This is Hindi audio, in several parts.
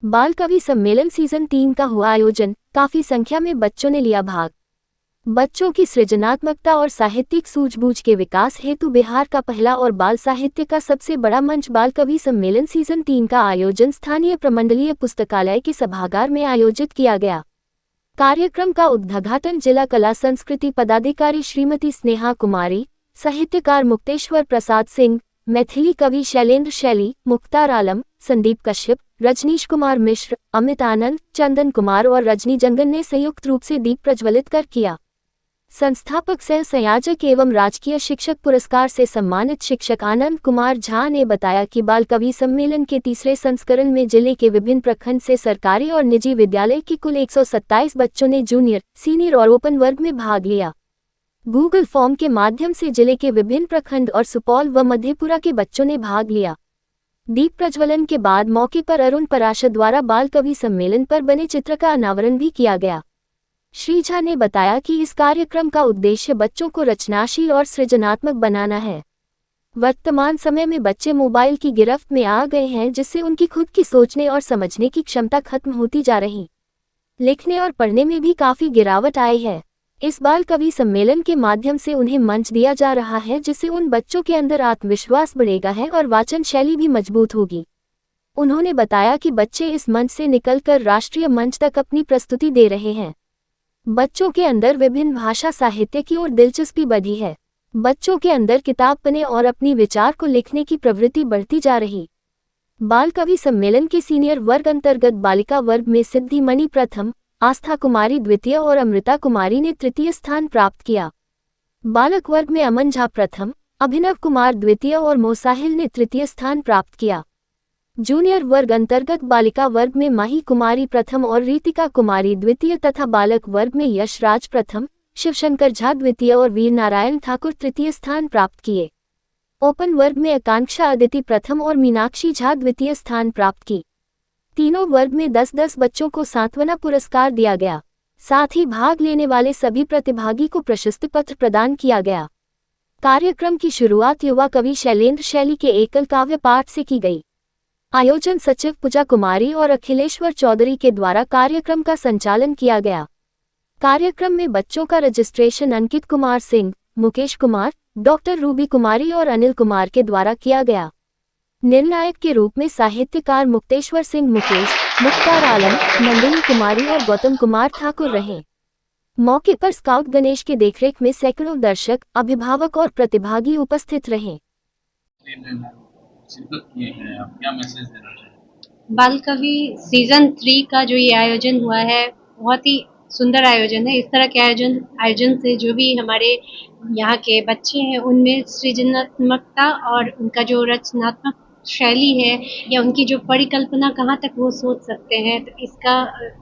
बाल कवि सम्मेलन सीजन 3 का हुआ आयोजन। काफी संख्या में बच्चों ने लिया भाग। बच्चों की सृजनात्मकता और साहित्यिक सूझबूझ के विकास हेतु बिहार का पहला और बाल साहित्य का सबसे बड़ा मंच बाल कवि सम्मेलन सीजन 3 का आयोजन स्थानीय प्रमंडलीय पुस्तकालय के सभागार में आयोजित किया गया। कार्यक्रम का उद्घाटन जिला कला संस्कृति पदाधिकारी श्रीमती स्नेहा कुमारी, साहित्यकार मुक्तेश्वर प्रसाद सिंह, मैथिली कवि शैलेंद्र शैली, मुख्तार आलम, संदीप कश्यप, रजनीश कुमार मिश्र, अमित आनंद, चंदन कुमार और रजनी जंगन ने संयुक्त रूप से दीप प्रज्वलित कर किया। संस्थापक सह संयोजक एवं राजकीय शिक्षक पुरस्कार से सम्मानित शिक्षक आनंद कुमार झा ने बताया कि बाल कवि सम्मेलन के तीसरे संस्करण में जिले के विभिन्न प्रखंड से सरकारी और निजी विद्यालय के कुल 127 बच्चों ने जूनियर, सीनियर और ओपन वर्ग में भाग लिया। गूगल फॉर्म के माध्यम से जिले के विभिन्न प्रखंड और सुपौल व मधेपुरा के बच्चों ने भाग लिया। दीप प्रज्वलन के बाद मौके पर अरुण पराशर द्वारा बाल कवि सम्मेलन पर बने चित्र का अनावरण भी किया गया। श्री झा ने बताया कि इस कार्यक्रम का उद्देश्य बच्चों को रचनाशील और सृजनात्मक बनाना है। वर्तमान समय में बच्चे मोबाइल की गिरफ्त में आ गए हैं, जिससे उनकी खुद की सोचने और समझने की क्षमता खत्म होती जा रही। लिखने और पढ़ने में भी काफी गिरावट आई है। इस बाल कवि सम्मेलन के माध्यम से उन्हें मंच दिया जा रहा है, जिससे उन बच्चों के अंदर आत्मविश्वास बढ़ेगा है और वाचन शैली भी मजबूत होगी। उन्होंने बताया कि बच्चे इस मंच से निकलकर राष्ट्रीय मंच तक अपनी प्रस्तुति दे रहे हैं। बच्चों के अंदर विभिन्न भाषा साहित्य की ओर दिलचस्पी बढ़ी है। बच्चों के अंदर किताब पढ़ने और अपनी विचार को लिखने की प्रवृत्ति बढ़ती जा रही। बाल कवि सम्मेलन के सीनियर वर्ग अंतर्गत बालिका वर्ग में सिद्धि मणि प्रथम, आस्था कुमारी द्वितीय और अमृता कुमारी ने तृतीय स्थान प्राप्त किया। बालक वर्ग में अमन झा प्रथम, अभिनव कुमार द्वितीय और मोसाहिल ने तृतीय स्थान प्राप्त किया। जूनियर वर्ग अंतर्गत बालिका वर्ग में माही कुमारी प्रथम और रीतिका कुमारी द्वितीय तथा बालक वर्ग में यशराज प्रथम, शिवशंकर झा द्वितीय और वीर नारायण ठाकुर तृतीय स्थान प्राप्त किए। ओपन वर्ग में आकांक्षा अदिति प्रथम और मीनाक्षी झा द्वितीय स्थान प्राप्त की। तीनों वर्ग में 10-10 बच्चों को सांत्वना पुरस्कार दिया गया। साथ ही भाग लेने वाले सभी प्रतिभागी को प्रशस्ति पत्र प्रदान किया गया। कार्यक्रम की शुरुआत युवा कवि शैलेंद्र शैली के एकल काव्य पाठ से की गई। आयोजन सचिव पूजा कुमारी और अखिलेश्वर चौधरी के द्वारा कार्यक्रम का संचालन किया गया। कार्यक्रम में बच्चों का registration Ankit Kumar Singh, Mukesh Kumar, doctor Ruby कुमारी और अनिल कुमार के द्वारा किया गया। निर्णायक के रूप में साहित्यकार मुक्तेश्वर सिंह मुकेश, मुख्तार आलम, नंदिनी कुमारी और गौतम कुमार ठाकुर रहे। मौके पर स्काउट गणेश के देखरेख में सैकड़ों दर्शक, अभिभावक और प्रतिभागी उपस्थित रहे। बाल कवि सीजन 3 का जो ये आयोजन हुआ है, बहुत ही सुंदर आयोजन है। इस तरह के आयोजन से जो भी हमारे यहाँ के बच्चे हैं, उनमें सृजनात्मकता और उनका जो रचनात्मक शैली है या उनकी जो परिकल्पना कहाँ तक वो सोच सकते हैं, तो इसका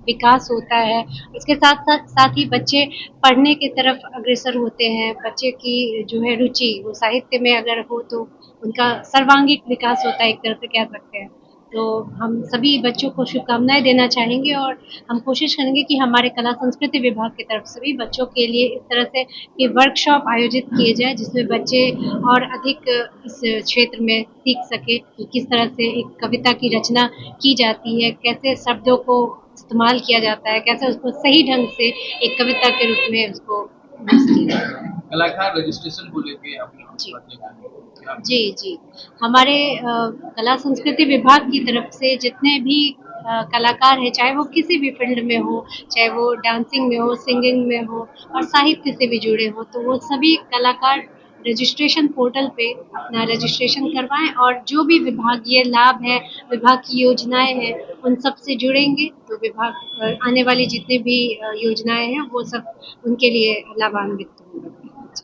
विकास होता है। इसके साथ ही बच्चे पढ़ने की तरफ अग्रसर होते हैं। बच्चे की जो है रुचि वो साहित्य में अगर हो तो उनका सर्वांगीण विकास होता है, एक तरह से कह सकते हैं। तो हम सभी बच्चों को शुभकामनाएं देना चाहेंगे और हम कोशिश करेंगे कि हमारे कला संस्कृति विभाग की तरफ से भी बच्चों के लिए इस तरह से ये वर्कशॉप आयोजित किए जाए, जिसमें बच्चे और अधिक इस क्षेत्र में सीख सके कि किस तरह से एक कविता की रचना की जाती है, कैसे शब्दों को इस्तेमाल किया जाता है, कैसे उसको सही ढंग से एक कविता के रूप में उसको कलाकार रजिस्ट्रेशन को लेके जी हमारे कला संस्कृति विभाग की तरफ से जितने भी कलाकार हैं, चाहे वो किसी भी फील्ड में हो, चाहे वो डांसिंग में हो, सिंगिंग में हो और साहित्य से भी जुड़े हो, तो वो सभी कलाकार रजिस्ट्रेशन पोर्टल पे अपना रजिस्ट्रेशन करवाएं और जो भी विभागीय लाभ है, विभाग की योजनाएं हैं, उन सब से जुड़ेंगे तो विभाग आने वाली जितनी भी योजनाएं हैं वो सब उनके लिए लाभान्वित होंगे।